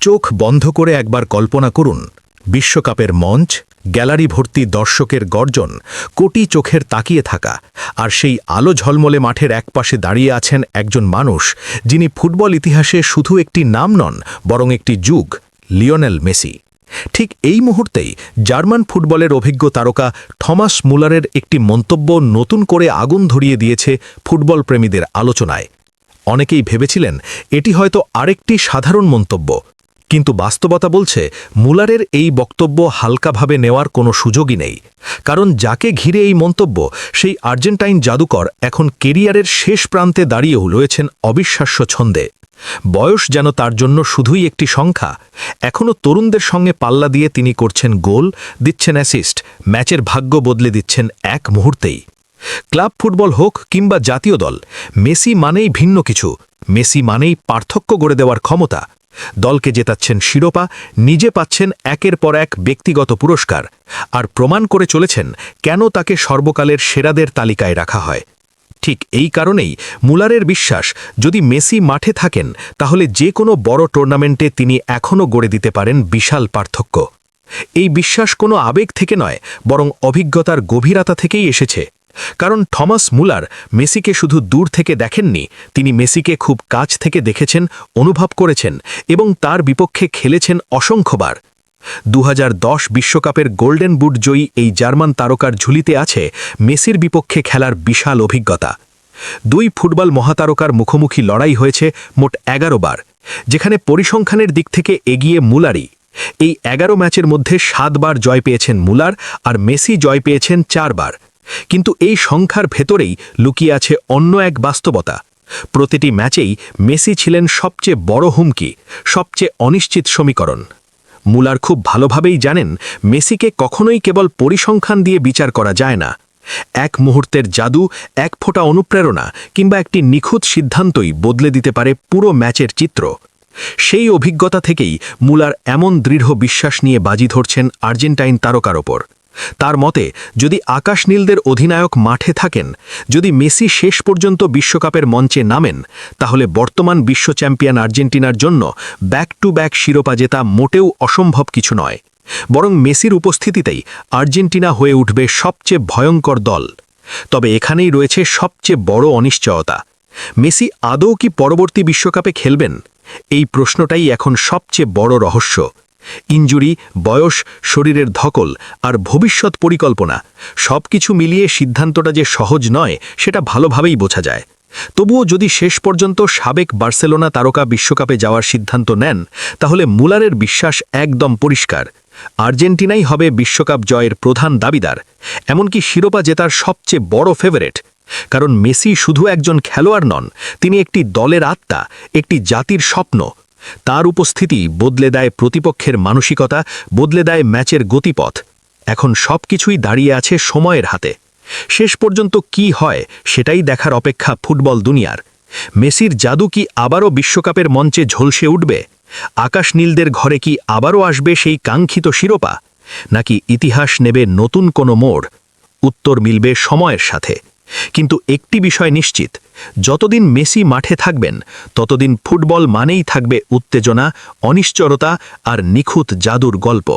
চোখ বন্ধ করে একবার কল্পনা করুন, বিশ্বকাপের মঞ্চ, গ্যালারি ভর্তি দর্শকের গর্জন, কোটি চোখের তাকিয়ে থাকা, আর সেই আলো ঝলমলে মাঠের একপাশে দাঁড়িয়ে আছেন একজন মানুষ যিনি ফুটবল ইতিহাসে শুধু একটি নাম নন, বরং একটি যুগ, লিওনেল মেসি। ঠিক এই মুহূর্তেই জার্মান ফুটবলের অভিজ্ঞ তারকা থমাস মুলারের একটি মন্তব্য নতুন করে আগুন ধরিয়ে দিয়েছে ফুটবল প্রেমীদের আলোচনায়। অনেকেই ভেবেছিলেন এটি হয়তো আরেকটি সাধারণ মন্তব্য, কিন্তু বাস্তবতা বলছে মুলারের এই বক্তব্য হালকাভাবে নেওয়ার কোনো সুযোগই নেই। কারণ যাকে ঘিরে এই মন্তব্য, সেই আর্জেন্টাইন জাদুকর এখন কেরিয়ারের শেষ প্রান্তে দাঁড়িয়েও রয়েছেন অবিশ্বাস্য ছন্দে। বয়স যেন তার জন্য শুধুই একটি সংখ্যা। এখনও তরুণদের সঙ্গে পাল্লা দিয়ে তিনি করছেন গোল, দিচ্ছেন অ্যাসিস্ট, ম্যাচের ভাগ্য বদলে দিচ্ছেন এক মুহূর্তেই। ক্লাব ফুটবল হোক কিংবা জাতীয় দল, মেসি মানেই ভিন্ন কিছু। মেসি মানেই পার্থক্য গড়ে দেওয়ার ক্ষমতা। দলকে জেতাচ্ছেন শিরোপা, নিজে পাচ্ছেন একের পর এক ব্যক্তিগত পুরস্কার, আর প্রমাণ করে চলেছেন কেন তাকে সর্বকালের সেরাদের তালিকায় রাখা হয়। ঠিক এই কারণেই মুলারের বিশ্বাস, যদি মেসি মাঠে থাকেন তাহলে যে কোনো বড় টুর্নামেন্টে তিনি এখনও গড়ে দিতে পারেন বিশাল পার্থক্য। এই বিশ্বাস কোনো আবেগ থেকে নয়, বরং অভিজ্ঞতার গভীরতা থেকেই এসেছে। কারণ থমাস মুলার মেসিকে শুধু দূর থেকে দেখেননি, তিনি মেসিকে খুব কাছ থেকে দেখেছেন, অনুভব করেছেন এবং তার বিপক্ষে খেলেছেন অসংখ্যবার। 2010 বিশ্বকাপের গোল্ডেন বুট জয়ী এই জার্মান তারকার ঝুলিতে আছে মেসির বিপক্ষে খেলার বিশাল অভিজ্ঞতা। দুই ফুটবল মহাতারকার মুখোমুখি লড়াই হয়েছে মোট 11 বার, যেখানে পরিসংখ্যানের দিক থেকে এগিয়ে মুলারই। এই 11 ম্যাচের মধ্যে 7 বার জয় পেয়েছেন মুলার, আর মেসি জয় পেয়েছেন 4 বার। কিন্তু এই সংখ্যার ভেতরেই লুকিয়ে আছে অন্য এক বাস্তবতা। প্রতিটি ম্যাচেই মেসি ছিলেন সবচেয়ে বড় হুমকি, সবচেয়ে অনিশ্চিত সমীকরণ। মুলার খুব ভালোভাবেই জানেন মেসিকে কখনোই কেবল পরিসংখ্যান দিয়ে বিচার করা যায় না। এক মুহূর্তের জাদু, এক ফোঁটা অনুপ্রেরণা কিংবা একটি নিখুঁত সিদ্ধান্তই বদলে দিতে পারে পুরো ম্যাচের চিত্র। সেই অভিজ্ঞতা থেকেই মুলার এমন দৃঢ় বিশ্বাস নিয়ে বাজি ধরছেন আর্জেন্টাইন তারকার ওপর। তার মতে, যদি আকাশ নীলদের অধিনায়ক মাঠে থাকেন, যদি মেসি শেষ পর্যন্ত বিশ্বকাপের মঞ্চে নামেন, তাহলে বর্তমান বিশ্ব চ্যাম্পিয়ন আর্জেন্টিনার জন্য ব্যাক টু ব্যাক শিরোপা জেতা মোটেও অসম্ভব কিছু নয়। বরং মেসির উপস্থিতিতেই আর্জেন্টিনা হয়ে উঠবে সবচেয়ে ভয়ঙ্কর দল। তবে এখানেই রয়েছে সবচেয়ে বড় অনিশ্চয়তা। মেসি আদৌ কি পরবর্তী বিশ্বকাপে খেলবেন? এই প্রশ্নটাই এখন সবচেয়ে বড় রহস্য। ইনজুরি, বয়স, শরীরের ধকল আর ভবিষ্যৎ পরিকল্পনা সবকিছু মিলিয়ে সিদ্ধান্তটা যে সহজ নয়, সেটা ভালোভাবেই বোঝা যায়। তবুও যদি শেষ পর্যন্ত সাবেক বার্সেলোনা তারকা বিশ্বকাপে যাওয়ার সিদ্ধান্ত নেন, তাহলে মুলারের বিশ্বাস একদম পরিষ্কার। আর্জেন্টিনাই হবে বিশ্বকাপ জয়ের প্রধান দাবিদার, এমনকি শিরোপা জেতার সবচেয়ে বড় ফেভারিট। কারণ মেসি শুধু একজন খেলোয়াড় নন, তিনি একটি দলের আত্মা, একটি জাতির স্বপ্ন। তার উপস্থিতি বদলে দেয় প্রতিপক্ষের মানসিকতা, বদলে দেয় ম্যাচের গতিপথ। এখন সবকিছুই দাঁড়িয়ে আছে সময়ের হাতে। শেষ পর্যন্ত কি হয় সেটাই দেখার অপেক্ষা ফুটবল দুনিয়ার। মেসির জাদু কি আবারও বিশ্বকাপের মঞ্চে ঝলসে উঠবে? আকাশ নীলদের ঘরে কি আবারও আসবে সেই কাঙ্ক্ষিত শিরোপা? নাকি ইতিহাস নেবে নতুন কোনো মোড়? উত্তর মিলবে সময়ের সাথে। কিন্তু একটি বিষয় নিশ্চিত, যতদিন মেসি মাঠে থাকবেন, ততদিন ফুটবল মানেই থাকবে উত্তেজনা, অনিশ্চয়তা আর নিখুঁত জাদুর গল্প।